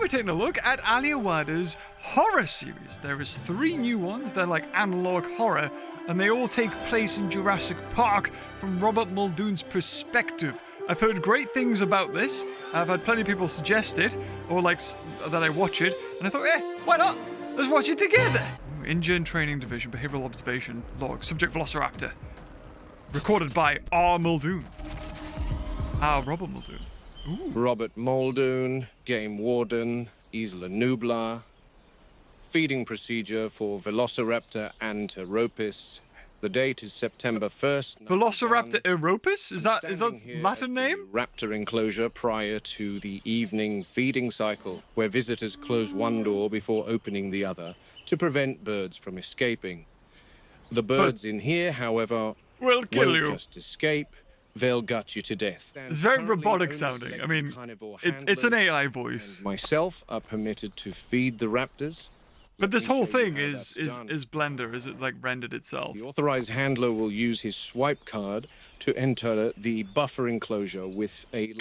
we're taking a look at Aliawada's horror series. There is 3 new ones. They're like analog horror, and they all take place in Jurassic Park from Robert Muldoon's perspective. I've heard great things about this. I've had plenty of people suggest it, or like that I watch it, and I thought, why not? Let's watch it together. Engine Training Division, Behavioral Observation, Log, Subject Velociraptor. Recorded by R. Muldoon. Robert Muldoon. Ooh. Robert Muldoon, Game Warden, Isla Nublar. Feeding procedure for Velociraptor anteropis. The date is September 1st. Velociraptor Europus? Is that Latin name? Raptor enclosure prior to the evening feeding cycle, where visitors close one door before opening the other to prevent birds from escaping. The birds in here, however, will kill you. Just escape. They'll gut you to death. It's very robotic sounding. I mean, it's an AI voice. Myself are permitted to feed the raptors. But this whole thing is Blender. Is it like rendered itself? The authorized handler will use his swipe card to enter the buffer enclosure with a...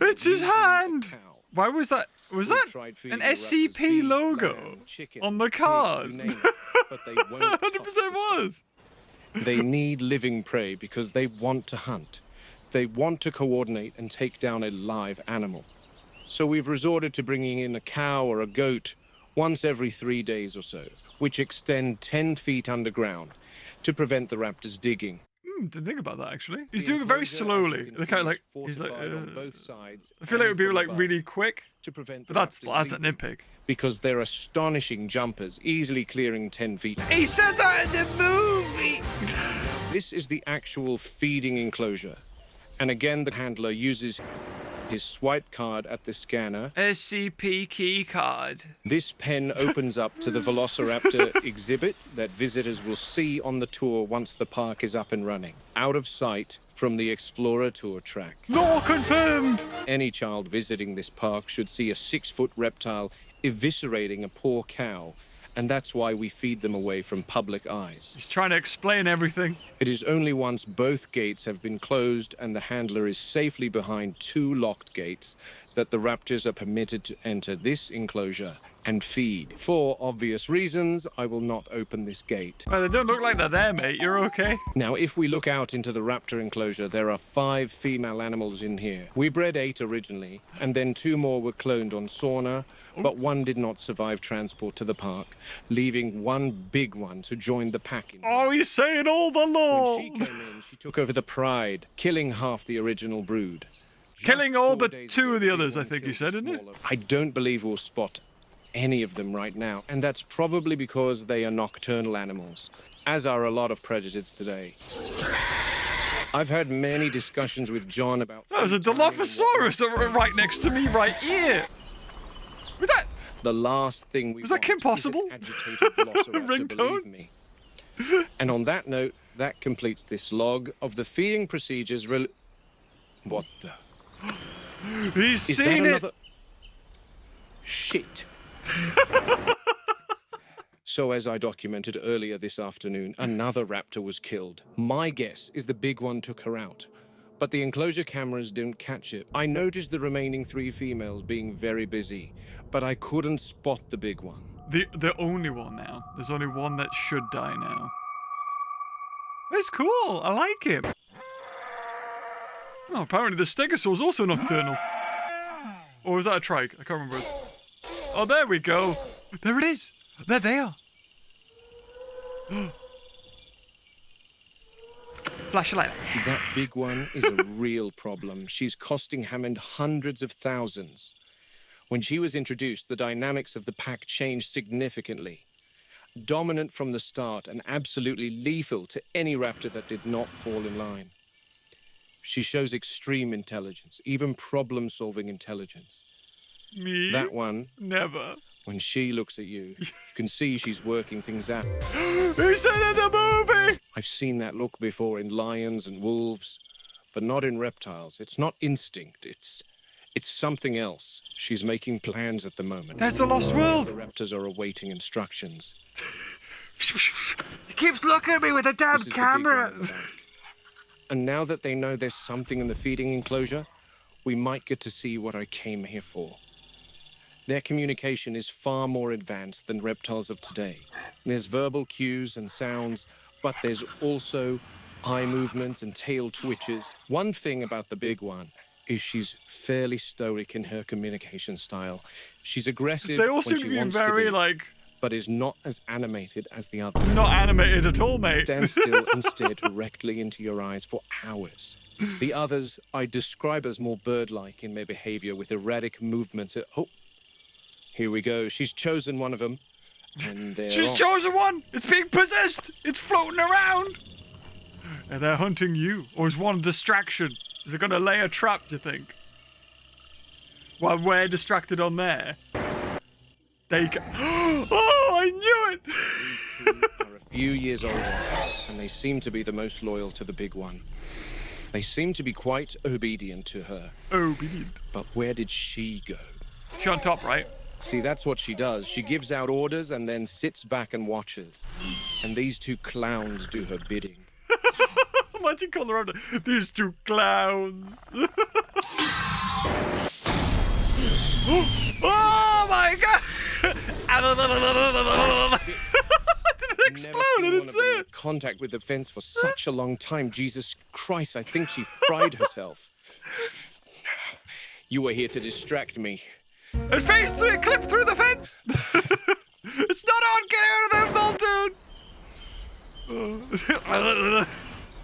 It's his hand! Why was that? Was that an SCP logo on the card? 100% was. They need living prey because they want to hunt. They want to coordinate and take down a live animal. So we've resorted to bringing in a cow or a goat once every 3 days or so, which extend 10 feet underground to prevent the raptors digging. Didn't think about that, actually. He's doing it very slowly. They're kind of like, he's like, on both sides. I feel like it would be like really quick, to prevent but that's a nitpick. Because they're astonishing jumpers, easily clearing 10 feet. He said that in the movie! This is the actual feeding enclosure. And again, the handler uses his swipe card at the scanner. SCP key card. This pen opens up to the Velociraptor exhibit that visitors will see on the tour once the park is up and running. Out of sight from the Explorer Tour track. No, confirmed! Any child visiting this park should see a 6-foot reptile eviscerating a poor cow, and that's why we feed them away from public eyes. He's trying to explain everything. It is only once both gates have been closed and the handler is safely behind 2 locked gates that the raptors are permitted to enter this enclosure and feed. For obvious reasons, I will not open this gate. Well, they don't look like they're there, mate. You're okay. Now, if we look out into the raptor enclosure, there are 5 female animals in here. We bred 8 originally, and then 2 more were cloned on Sauna, but 1 did not survive transport to the park, leaving 1 big one to join the pack. Oh, he's saying all the law! When she came in, she took over the pride, killing half the original brood. Killing all but 2 of the others, I think you said, isn't it? I don't believe we'll spot any of them right now, and that's probably because they are nocturnal animals, as are a lot of predators today. I've had many discussions with John about... That was a Dilophosaurus right next to me right here! Was that... The last thing we... Was that Kim Possible? Ringtone? Believe me. And on that note, that completes this log of the feeding procedures... What the... He's seen it! Shit. So as I documented earlier this afternoon, another raptor was killed. My guess is the big one took her out, but the enclosure cameras didn't catch it. I noticed the remaining 3 females being very busy, but I couldn't spot the big one. The only one now. There's only one that should die now. It's cool. I like him. Oh, apparently the Stegosaur's also nocturnal. Or is that a trike? I can't remember. Oh, there we go. There it is. There they are. Flash a light. That big one is a real problem. She's costing Hammond hundreds of thousands. When she was introduced, the dynamics of the pack changed significantly. Dominant from the start and absolutely lethal to any raptor that did not fall in line. She shows extreme intelligence, even problem-solving intelligence. Me? That one... Never. When she looks at you, you can see she's working things out. He said in the movie! I've seen that look before in lions and wolves, but not in reptiles. It's not instinct, it's something else. She's making plans at the moment. That's the Lost World! The raptors are awaiting instructions. He keeps looking at me with a damn camera! And now that they know there's something in the feeding enclosure, we might get to see what I came here for. Their communication is far more advanced than reptiles of today. There's verbal cues and sounds, but there's also eye movements and tail twitches. One thing about the big one is she's fairly stoic in her communication style. She's aggressive They all when seem she to be wants very, to be, like... but is not as animated as the others. Not animated at all, mate. Stand still and stare directly into your eyes for hours. The others I describe as more bird-like in their behavior with erratic movements. Oh, here we go. She's chosen one of them. And they're She's off. chosen one! It's being possessed! It's floating around! And they're hunting you. Or is one a distraction? Is it going to lay a trap, do you think? While we're distracted on there. They go... Oh, I knew it! These two are a few years older, and they seem to be the most loyal to the big one. They seem to be quite obedient to her. Obedient. But where did she go? She's on top, right? See, that's what she does. She gives out orders and then sits back and watches. And these two clowns do her bidding. Imagine calling around these two clowns. Oh my god! Did it explode? I didn't see it. Contact with the fence for such a long time. Jesus Christ, I think she fried herself. You were here to distract me. It phased through, it clipped through the fence. It's not on. Get out of there, Muldoon.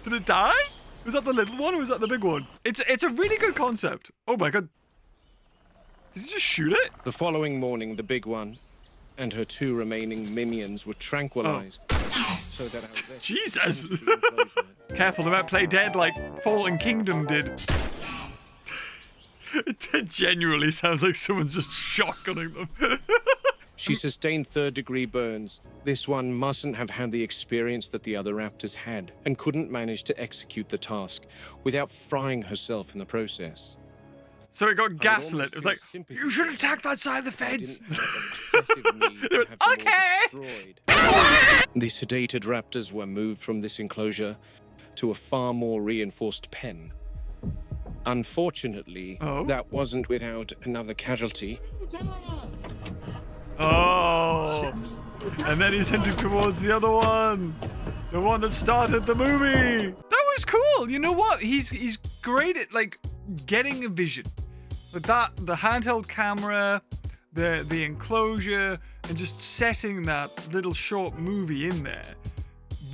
Did it die? Was that the little one or was that the big one? It's a really good concept. Oh my god. Did you just shoot it? The following morning, the big one and her two remaining minions were tranquilized. So that Jesus. Careful, they might play dead like Fallen Kingdom did. It genuinely sounds like someone's just shotgunning them. She sustained third-degree burns. This one mustn't have had the experience that the other raptors had and couldn't manage to execute the task without frying herself in the process. So it got gaslit. It was like, you should attack that side of the fence. Okay. The sedated raptors were moved from this enclosure to a far more reinforced pen. Unfortunately, that wasn't without another casualty. Oh. And then he's hinting towards the other one. The one that started the movie. That was cool. You know what? He's great at like getting a vision. Like that, the handheld camera, the enclosure, and just setting that little short movie in there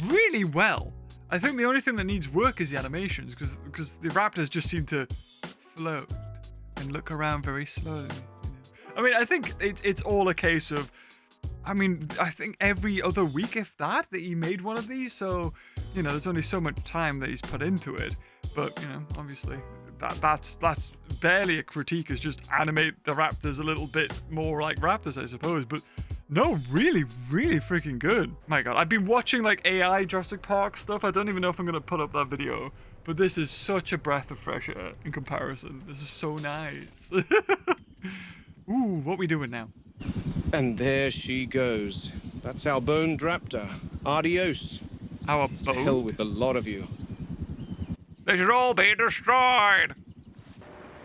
really well. I think the only thing that needs work is the animations, because the raptors just seem to float and look around very slowly. You know? I mean, I think it's all a case of, I mean, I think every other week, if that he made one of these. So, you know, there's only so much time that he's put into it. But, you know, obviously, that's barely a critique, is just animate the raptors a little bit more like raptors, I suppose. But no, really, really freaking good. My god, I've been watching like AI Jurassic Park stuff. I don't even know if I'm going to put up that video. But this is such a breath of fresh air in comparison. This is so nice. Ooh, what we doing now? And there she goes. That's our boned raptor. Adios. Our To hell with a lot of you. They should all be destroyed.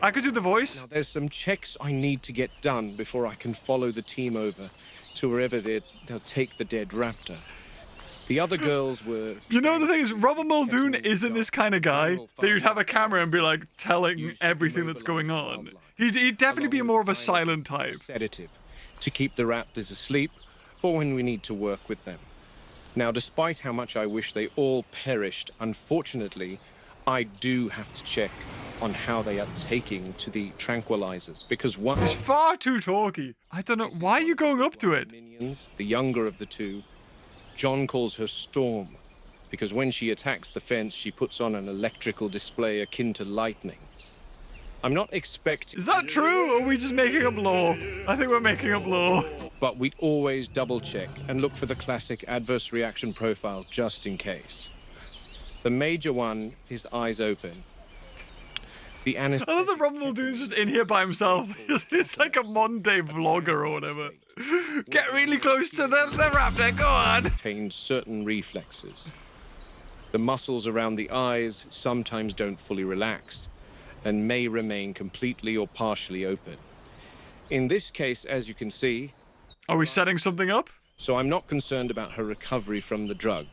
I could do the voice. Now, there's some checks I need to get done before I can follow the team over to wherever they'll take the dead raptor. The other girls were... You know, the thing is, Robert Muldoon isn't this kind of guy that you'd have a camera and be like telling everything that's going on. He'd definitely be more of a silent type. Sedative to keep the raptors asleep for when we need to work with them. Now, despite how much I wish they all perished, unfortunately, I do have to check on how they are taking to the tranquilizers, because one... He's far too talky. I don't know. Why are you going up to it? Minions, the younger of the two, John calls her Storm, because when she attacks the fence, she puts on an electrical display akin to lightning. I'm not expecting... Is that true, or are we just making up lore? I think we're making up lore. But we always double-check and look for the classic adverse reaction profile just in case. The major one is eyes open. The I love that Robert Muldoon's just in here by himself. It's like a Monday vlogger or whatever. Get really close to the raptor, go on! Change certain reflexes. The muscles around the eyes sometimes don't fully relax and may remain completely or partially open. In this case, as you can see, Are we setting something up? so I'm not concerned about her recovery from the drug.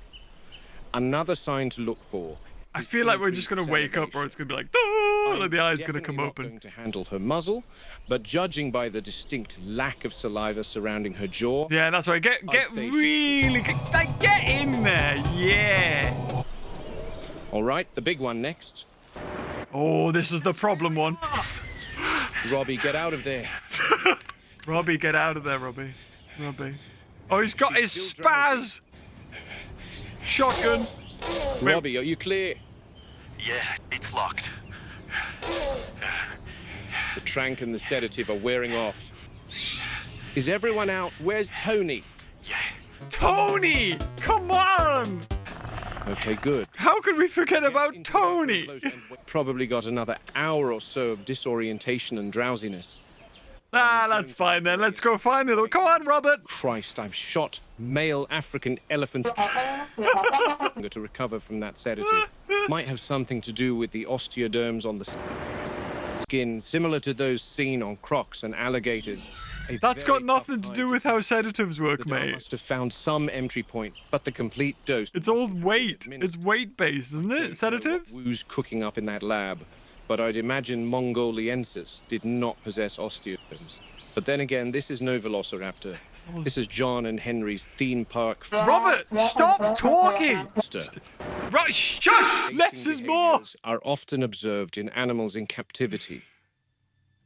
Another sign to look for. I is feel like we're just increased gonna wake up, or salivation. it's gonna be like, "Ah," I'm like the eye's gonna definitely come not open. going to handle her muzzle, but judging by the distinct lack of saliva surrounding her jaw, Yeah, that's right. Get say she's really, get in there. Yeah. all right, the big one next. Oh, this is the problem one. Robbie, get out of there. Robbie, get out of there, Robbie. Robbie. Oh, he's got She's his still drowsy. spaz. Shotgun. Wait. Robbie, are you clear? Yeah, it's locked. The trank and the sedative are wearing off. Is everyone out? Where's Tony? Yeah. Tony! Come on! Okay, good. How could we forget about Into the raptor Tony? enclosure and we've probably got another hour or so of disorientation and drowsiness. Ah, that's fine then. Let's go find the other. Come on, Robert. Christ, I've shot male African elephant to recover from that sedative. Might have something to do with the osteoderms on the skin, similar to those seen on crocs and alligators. A That's very got nothing tough to do find with how sedatives work, The dog mate. must have found some entry point, but the complete dose. It's all weight. It's weight-based, isn't it? Sedatives? Who's cooking up in that lab? But I'd imagine Mongoliensis did not possess osteoderms. But then again, this is no velociraptor. This is John and Henry's theme park. Robert, stop talking! Monster. Right, shush! Less is more! Behaviors are often observed in animals in captivity.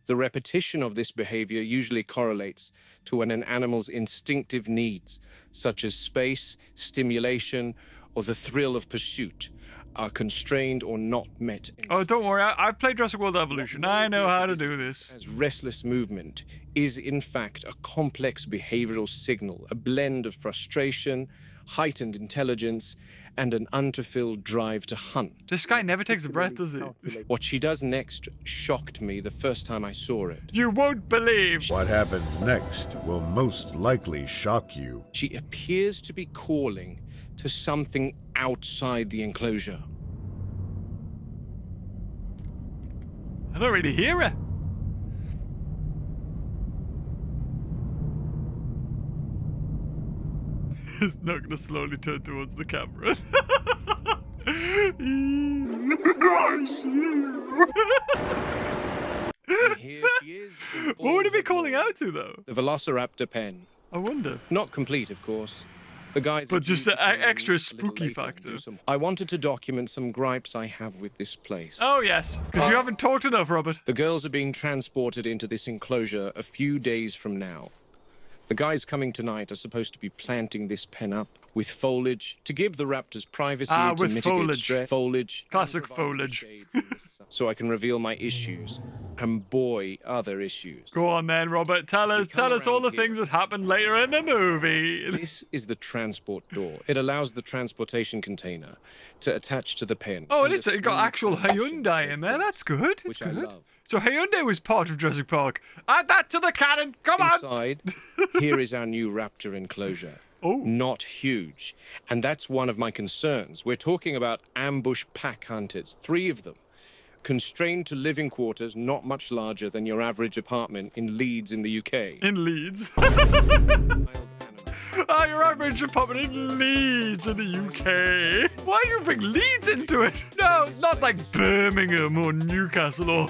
The repetition of this behavior usually correlates to when an animal's instinctive needs, such as space, stimulation, or the thrill of pursuit, are constrained or not met. Oh, don't worry. I've played Jurassic World Evolution. I know how to do this. As restless movement is in fact a complex behavioral signal, a blend of frustration, heightened intelligence, and an unfulfilled drive to hunt. This guy never takes a breath, does he? What she does next shocked me the first time I saw it. You won't believe. What happens next will most likely shock you. She appears to be calling to something outside the enclosure. I don't really hear her. It's not gonna slowly turn towards the camera. And here she is. in What would all he be her calling glory. out to, though? The Velociraptor pen. I wonder. Not complete, of course. The guys. But just agreed the to come in extra a little spooky later and factor. do some- I wanted to document some gripes I have with this place. Oh, yes. Because you haven't talked enough, Robert. The girls are being transported into this enclosure a few days from now. The guys coming tonight are supposed to be planting this pen up with foliage to give the raptors privacy to with mitigate foliage. stress. Foliage. Classic and provide some foliage. shade from the sun, so I can reveal my issues. And boy, are there issues. Go on then, Robert. Tell us come all the around here- things that happened later in the movie. This is the transport door. It allows the transportation container to attach to the pen. Oh, it and is. a It got smooth actual transition to Hyundai take in there. place, That's good. It's which I good. love. So Hyundai was part of Jurassic Park. Add that to the canon. Come on. Inside, here is our new raptor enclosure. Oh. Not huge. And that's one of my concerns. We're talking about ambush pack hunters, 3 of them, constrained to living quarters not much larger than your average apartment in Leeds in the UK. In Leeds. Wild animals. Your average apartment in Leeds in the UK. Why do you bring Leeds into it? No, not like Birmingham or Newcastle or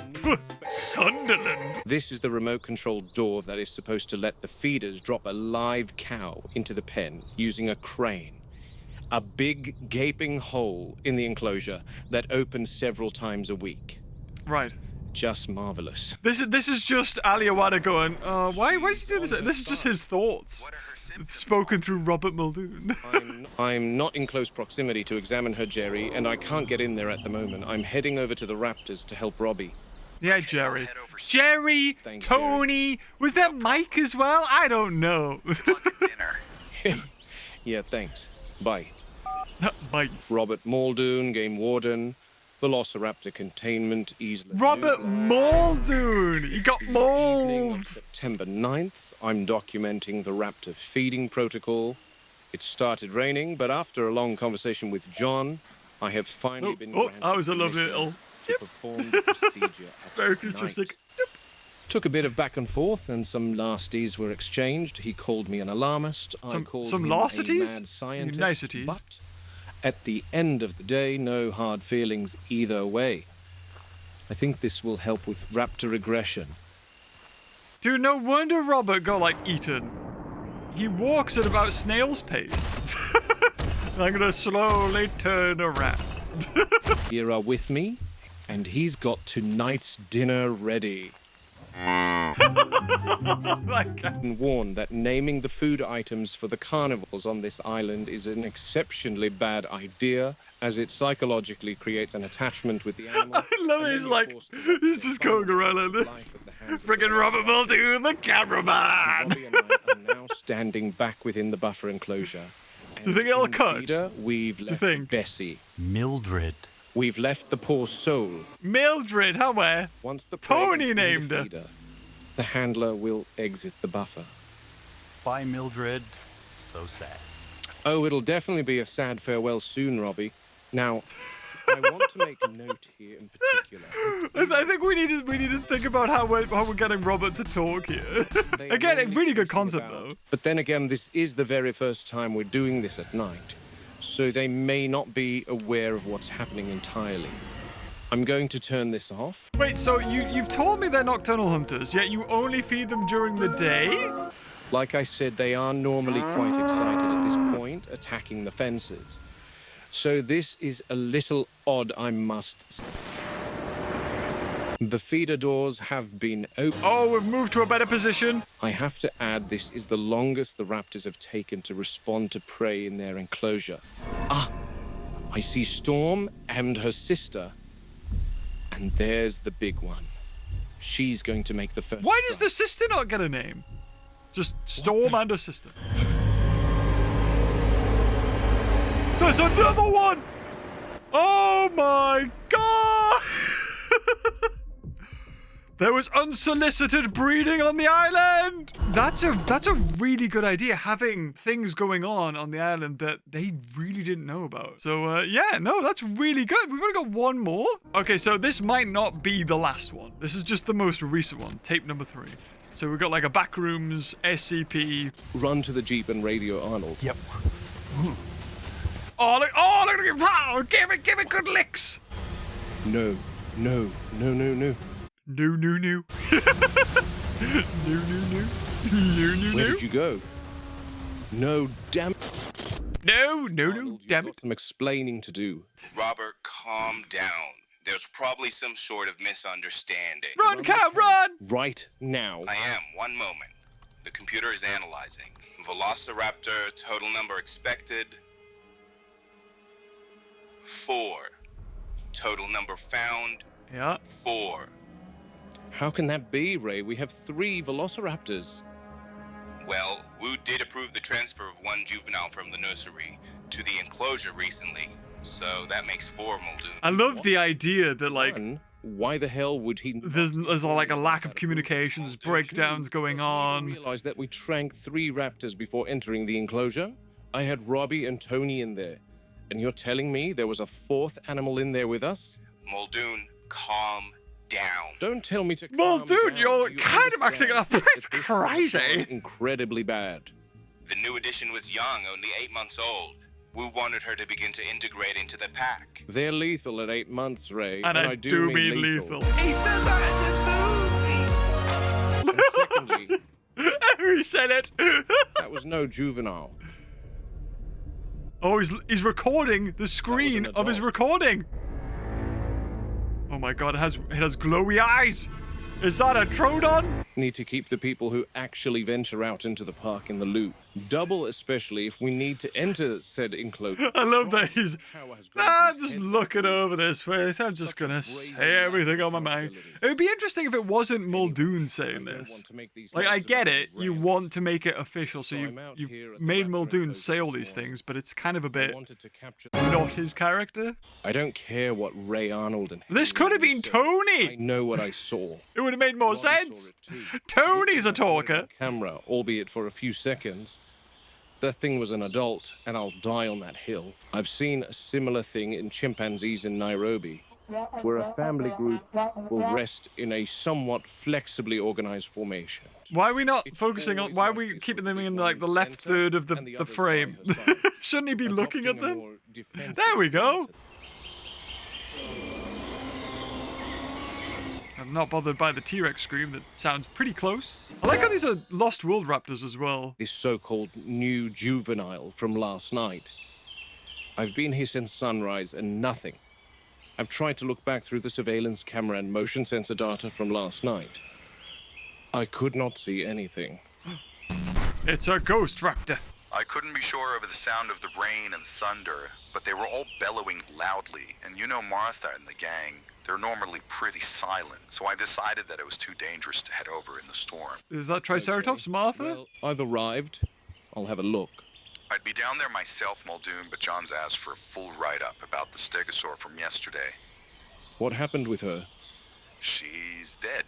Sunderland. This is the remote-controlled door that is supposed to let the feeders drop a live cow into the pen using a crane. A big, gaping hole in the enclosure that opens several times a week. Right. Just marvelous. This is just Ali Awada going, why is he doing this? This is just his thoughts. Spoken through Robert Muldoon. I'm not in close proximity to examine her, Jerry, and I can't get in there at the moment. I'm heading over to the Raptors to help Robbie. Yeah, Jerry. Jerry, Thank you, Tony. Was there Mike as well? I don't know. Dinner. Yeah, thanks. Bye. Mike. Robert Muldoon, Game Warden, Velociraptor Containment, Easler. Robert Muldoon. You got Evening mold. of September 9th, I'm documenting the raptor feeding protocol. It started raining, but after a long conversation with John, I have finally been granted that was a lovely permission little. to perform the procedure at Very night. futuristic. Took a bit of back and forth, and some nasties were exchanged. He called me an alarmist. I called some him lassities? a mad scientist. Niceties. But at the end of the day, no hard feelings either way. I think this will help with raptor aggression. Dude, no wonder Robert got, like, eaten. He walks at about snail's pace. I'm gonna slowly turn around. Here are with me, and he's got tonight's dinner ready. Like, And warned that naming the food items for the carnivores on this island is an exceptionally bad idea, as it psychologically creates an attachment with the animal. I love it. He's like, he's just going around like this. Freaking Robert Muldoon, the cameraman. Robbie and I are now standing back within the buffer enclosure. Do you think it'll In the cut? feeder, we've left think? Bessie. Mildred. We've left the poor soul. Mildred, how where? Once the prey Tony is in named the her. feeder, the handler will exit the buffer. Bye, Mildred. So sad. Oh, it'll definitely be a sad farewell soon, Robbie. Now, I want to make a note here in particular. I think we need to think about how we're getting Robert to talk here. They are Again, a normally really good pacing concept about, though. But then again, this is the very first time we're doing this at night, so they may not be aware of what's happening entirely. I'm going to turn this off. Wait, so you've told me they're nocturnal hunters, yet you only feed them during the day? Like I said, they are normally quite excited at this point, attacking the fences. So this is a little odd, I must say. The feeder doors have been opened. Oh, we've moved to a better position. I have to add, this is the longest the raptors have taken to respond to prey in their enclosure. Ah, I see Storm and her sister. And there's the big one. She's going to make the first Why does strike. the sister not get a name? Just Storm and her sister. There's another one! Oh my god! There was unsolicited breeding on the island! That's a really good idea, having things going on the island that they really didn't know about. So, yeah, no, that's really good. We've only got one more. Okay, so this might not be the last one. This is just the most recent one, tape number 3. So we've got like a backrooms, SCP. Run to the Jeep and radio Arnold. Yep. Oh, look at him! Oh, give it good licks! No, no, no, no, no. No. No. Where did you go? No, damn. No, Arnold, you've damn got it. some explaining to do. Robert, calm down. There's probably some sort of misunderstanding. Run, cat, run! Right now. I am. One moment. The computer is analyzing. Velociraptor, total number expected. 4. Total number found. Yeah. 4. How can that be, Ray? We have 3 velociraptors. Well, Wu did approve the transfer of one juvenile from the nursery to the enclosure recently, so that makes 4 Muldoon. I love the idea that, like, One, why the hell would he... there's like a lack of communications, breakdowns going on. Realize that we tranked 3 raptors before entering the enclosure? I had Robbie and Tony in there. And you're telling me there was a 4th animal in there with us? Muldoon, calm down. Don't tell me to calm Muldoon, down. you're Do you kind of acting understand a bit that this has crazy. gone incredibly bad. The new addition was young, only 8 months old. Wu wanted her to begin to integrate into the pack. They're lethal at 8 months, Ray. And I do mean lethal. He said that in the movie! And secondly, He said it. that was no juvenile. Oh, he's recording the screen of his adult. recording. Oh my god, it has glowy eyes. Is that a Troodon? Need to keep the people who actually venture out into the park in the loop. Double especially if we need to enter said enclosure. I love that he's Power has gone to his just head. looking over this place. I'm just gonna say everything on my mind. It would be interesting if it wasn't Muldoon saying I don't this. want to make these Like, I lives get about it. You rats. want to make it official, so I'm out here you've at the made Raptor Muldoon enclosure say all this these morning. things, but it's kind of a I bit wanted to capture. not his character. I don't care what Ray Arnold and This Henry could have been said. I Tony. know what I saw. It would have made more Robbie saw sense. it too. Tony's a Looked at it talker. on camera, albeit for a few seconds. That thing was an adult, and I'll die on that hill. I've seen a similar thing in chimpanzees in Nairobi. where a family group will rest in a somewhat flexibly organized formation. Why are we not focusing on? Why are we keeping them in like the left third of the frame? Shouldn't he be looking at them? There we go. I'm not bothered by the T-Rex scream. That sounds pretty close. I like how these are Lost World raptors as well. This so-called new juvenile from last night. I've been here since sunrise and nothing. I've tried to look back through the surveillance camera and motion sensor data from last night. I could not see anything. It's a ghost raptor. I couldn't be sure over the sound of the rain and thunder, but they were all bellowing loudly. And you know Martha and the gang, they're normally pretty silent, so I decided that it was too dangerous to head over in the storm. Is that Triceratops, Martha? Well, I've arrived. I'll have a look. I'd be down there myself, Muldoon, but John's asked for a full write-up about the stegosaur from yesterday. What happened with her? She's dead.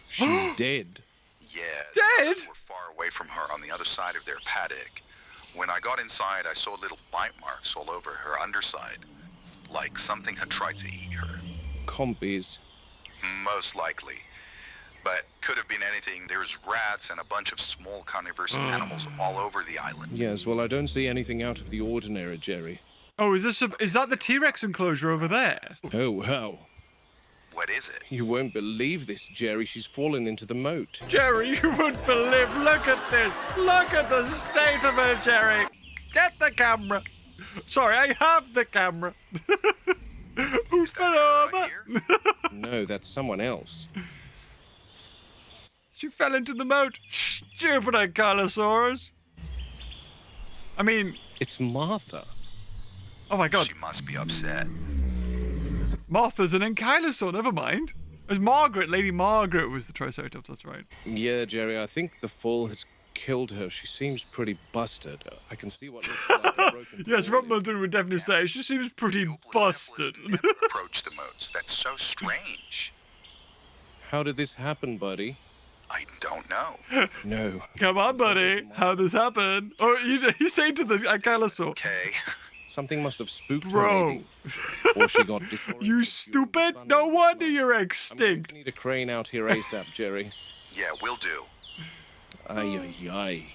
She's dead. Yeah. Dead? We're far away from her on the other side of their paddock. When I got inside, I saw little bite marks all over her underside. Like something had tried to eat her. Compies. Most likely. But could have been anything. There's rats and a bunch of small carnivorous animals all over the island. Yes, well, I don't see anything out of the ordinary, Jerry. Oh, is that the T-Rex enclosure over there? Oh, wow. What is it? You won't believe this, Jerry. She's fallen into the moat. Jerry, you wouldn't believe. Look at this. Look at the state of her, Jerry. Get the camera. Sorry, I have the camera. Who's been over? No, that's someone else. She fell into the moat. Stupid Ankylosaurs. I mean... It's Martha. Oh my god. She must be upset. Martha's an Ankylosaur, never mind. As Margaret, Lady Margaret was the Triceratops, that's right. Yeah, Jerry, I think the fall has killed her. She seems pretty busted. I can see what looks like a broken Yes, fall. Rob Muldoon would definitely say she seems pretty busted. Never approach the moats. That's so strange. How did this happen, buddy? I don't know. No. Come on, buddy. How'd this happen? Oh, he's saying to the Ankylosaur. Okay. Something must have spooked Bro. her, maybe. Or she got disoriented You during stupid. the No thunder. wonder you're I'm going extinct. to need a crane out here ASAP, Jerry. Yeah, will do. Ay, ay, ay.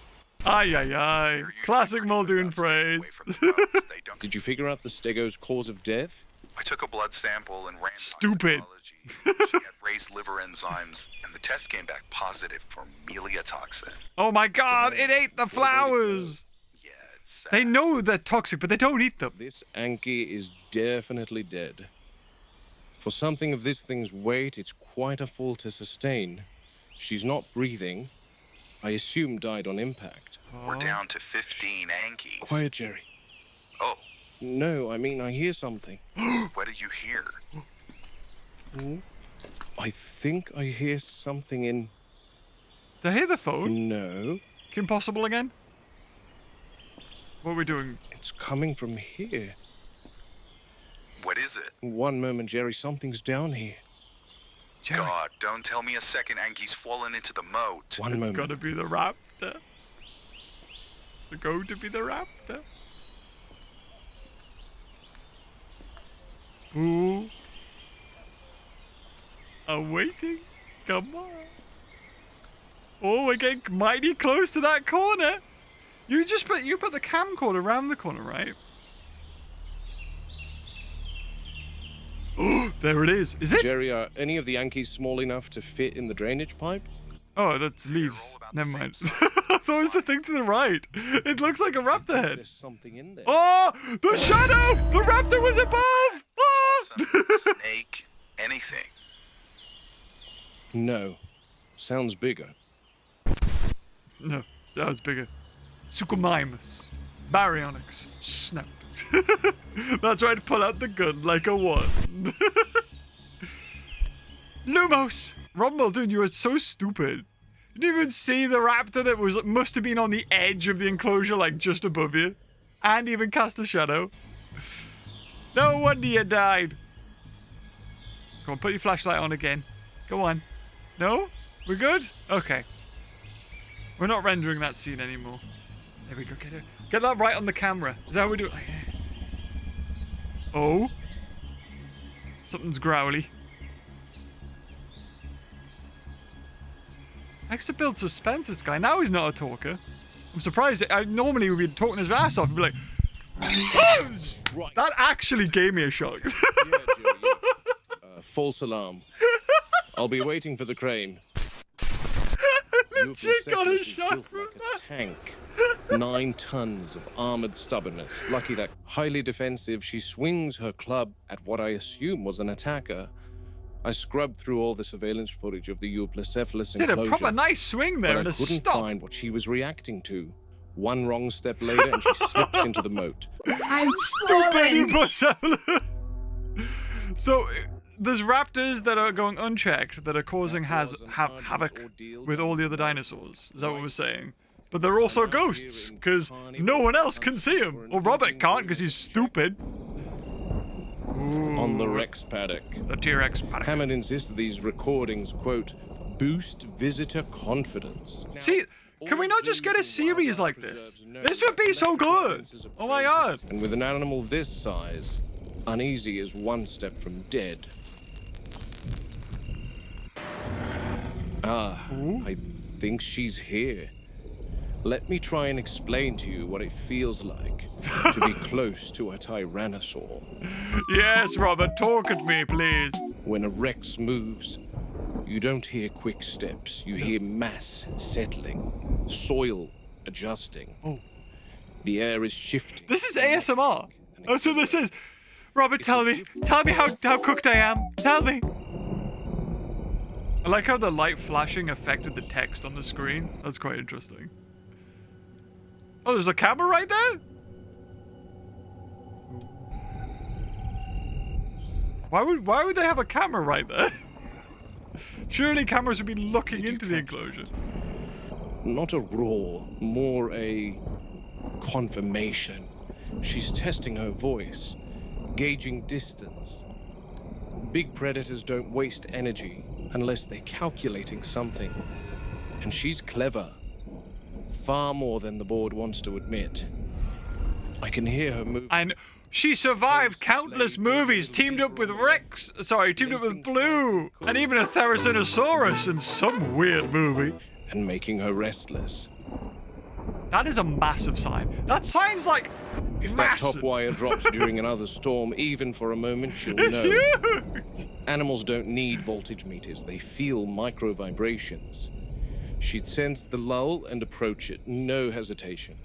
Ay, ay, ay. They're usually Classic pretty Muldoon good about staying phrase. away from the moats. They don't- Did you figure out the stego's cause of death? I took a blood sample and ran Stupid. toxicology. She had raised liver enzymes, and the test came back positive for meliotoxin. Oh my god, it ate the flowers. Yeah, it's sad. They know they're toxic, but they don't eat them. This Anky is definitely dead. For something of this thing's weight, it's quite a fall to sustain. She's not breathing. I assume died on impact. We're down to 15 Ankies. Quiet, Jerry. Oh, No, I mean, I hear something. what do you hear? I think I hear something in... Did I hear the phone? No, Kim Possible again? What are we doing? it's coming from here. What is it? One moment, Jerry, something's down here. Jerry, God, don't tell me a second Anky's fallen into the moat. One it's moment. gotta be the raptor. It's going to be the raptor. Ooh. I'm waiting. Come on. Oh, we're getting mighty close to that corner. You put the camcorder around the corner, right? Oh, there it is. Is it? Jerry, are any of the Yankees small enough to fit in the drainage pipe? Oh, that's leaves. all about the Never same mind. size. I thought it was the thing to the right. It looks like a raptor head. There's something in there. Oh, the shadow! The raptor was above! Oh! Some snake, anything. No. Sounds bigger. No, sounds bigger. Suchomimus. Baryonyx. Snap. That's right, pull out the gun like a one. Lumos! Rob Muldoon, you are so stupid. You didn't even see the raptor that must have been on the edge of the enclosure, like just above you. And even cast a shadow. No wonder you died. Come on, put your flashlight on again. Go on. No? We're good? Okay. We're not rendering that scene anymore. There we go, get that right on the camera. Is that how we do it? Oh? Something's growly. Likes to build suspense, this guy. Now he's not a talker. I'm surprised. Normally we'd be talking his ass off and be like, oh! Right. That actually gave me a shock. Yeah, Joe, yeah. False alarm. I'll be waiting for the crane. Legit got a shot built from like that. a tank. 9 tons of armored stubbornness. Lucky that highly defensive, she swings her club at what I assume was an attacker. I scrubbed through all the surveillance footage of the Euoplocephalus Did a enclosure, proper nice swing there but and I a couldn't stop. find what she was reacting to. One wrong step later, and she slips into the moat. I'm Stupid. So there's raptors that are going unchecked that are causing havoc with all the other dinosaurs. Is that what we're saying? But they're also ghosts because no one else can see them. Or Robert can't because he's stupid. On the Rex paddock. The T-Rex paddock. Hammond insists that these recordings, quote, boost visitor confidence. See, can we not just get a series like this? This would be so good. Oh my god. And with an animal this size, uneasy is one step from dead. I think she's here. Let me try and explain to you what it feels like to be close to a tyrannosaur. Yes, Robert, talk at me, please. When a Rex moves, you don't hear quick steps. You hear mass settling, soil adjusting. Oh. The air is shifting. This is ASMR. Oh, so this is... Robert, tell me how cooked I am. Tell me. I like how the light flashing affected the text on the screen. That's quite interesting. Oh, there's a camera right there? Why would they have a camera right there? Surely cameras would be looking into the enclosure. Not a roar, more a confirmation. She's testing her voice, gauging distance. Big predators don't waste energy unless they're calculating something. And she's clever. Far more than the board wants to admit. I can hear her move. And she survived countless movies, teamed up with Blue, and even a Therizinosaurus in some weird movie. And making her restless. That is a massive sign. That sign's like If that massive. top wire drops during another storm, even for a moment, she'll It's know. huge. Animals don't need voltage meters. They feel micro vibrations. She'd sense the lull and approach it, no hesitation.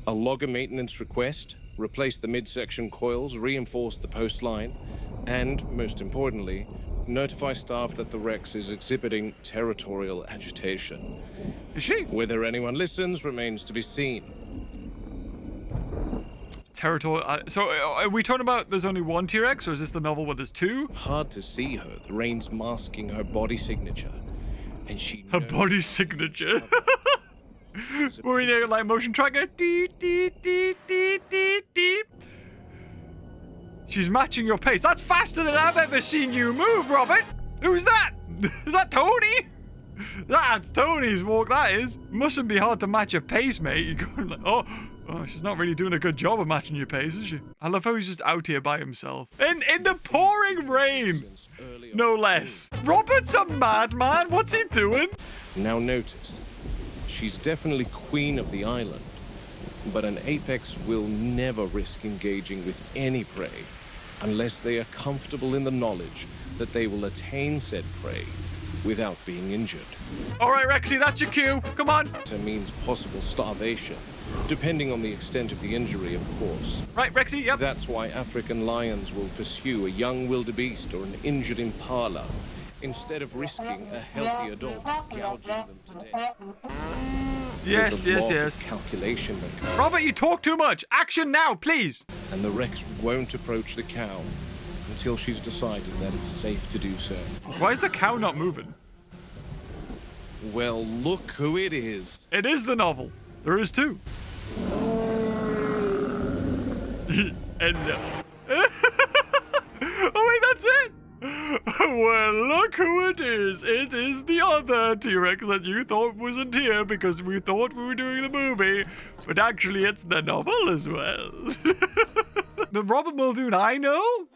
I'll log a maintenance request, replace the midsection coils, reinforce the post line, and, most importantly, notify staff that the Rex is exhibiting territorial agitation. Is she? Whether anyone listens remains to be seen. Territorial. So are we talking about there's only one T-Rex, or is this the novel where there's two? Hard to see her, the rain's masking her body signature. And she Her knows body signature. Were we near like motion tracker? Deep, deep, deep, deep, deep, deep. She's matching your pace. That's faster than I've ever seen you move, Robert. Who's that? Is that Tony? That's Tony's walk, that is. Mustn't be hard to match a pace, mate. You're going like, oh, she's not really doing a good job of matching your pace, is she? I love how he's just out here by himself. In the pouring rain. No less. Robert's a madman. What's he doing? Now notice, she's definitely queen of the island, but an apex will never risk engaging with any prey unless they are comfortable in the knowledge that they will attain said prey without being injured. All right, Rexy, that's your cue. Come on. That means possible starvation, depending on the extent of the injury, of course. Right, Rexy, yep. That's why African lions will pursue a young wildebeest or an injured impala instead of risking a healthy adult gouging them to death. Yes, There's a lot yes. of calculation that goes. Robert, you talk too much. Action now, please. And the Rex won't approach the cow until she's decided that it's safe to do so. Why is the cow not moving? Well, look who it is. It is the novel. There is two. And no. Oh wait, that's it. Well, look who it is. It is the other T-Rex that you thought wasn't here because we thought we were doing the movie, but actually it's the novel as well. The Robert Muldoon I know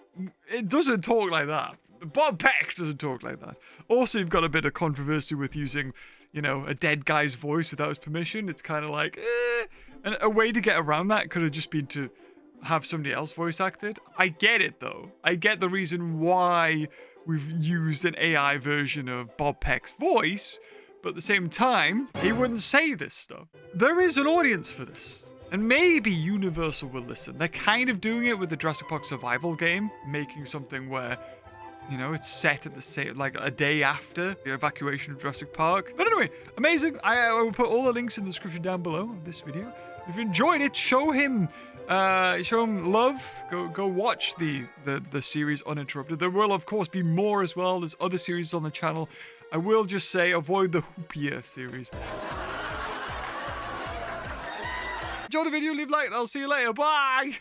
it doesn't talk like that. Bob Peck doesn't talk like that. Also, you've got a bit of controversy with using, you know, a dead guy's voice without his permission. It's kind of like, And a way to get around that could have just been to have somebody else voice acted. I get it, though. I get the reason why we've used an AI version of Bob Peck's voice, but at the same time, he wouldn't say this stuff. There is an audience for this. And maybe Universal will listen. They're kind of doing it with the Jurassic Park survival game, making something where, you know, it's set at the same, like a day after the evacuation of Jurassic Park. But anyway, amazing. I will put all the links in the description down below of this video. If you enjoyed it, show him love. Go watch the series Uninterrupted. There will, of course, be more as well. There's other series on the channel. I will just say, avoid the Hoopier series. Enjoy the video, leave a like, and I'll see you later. Bye!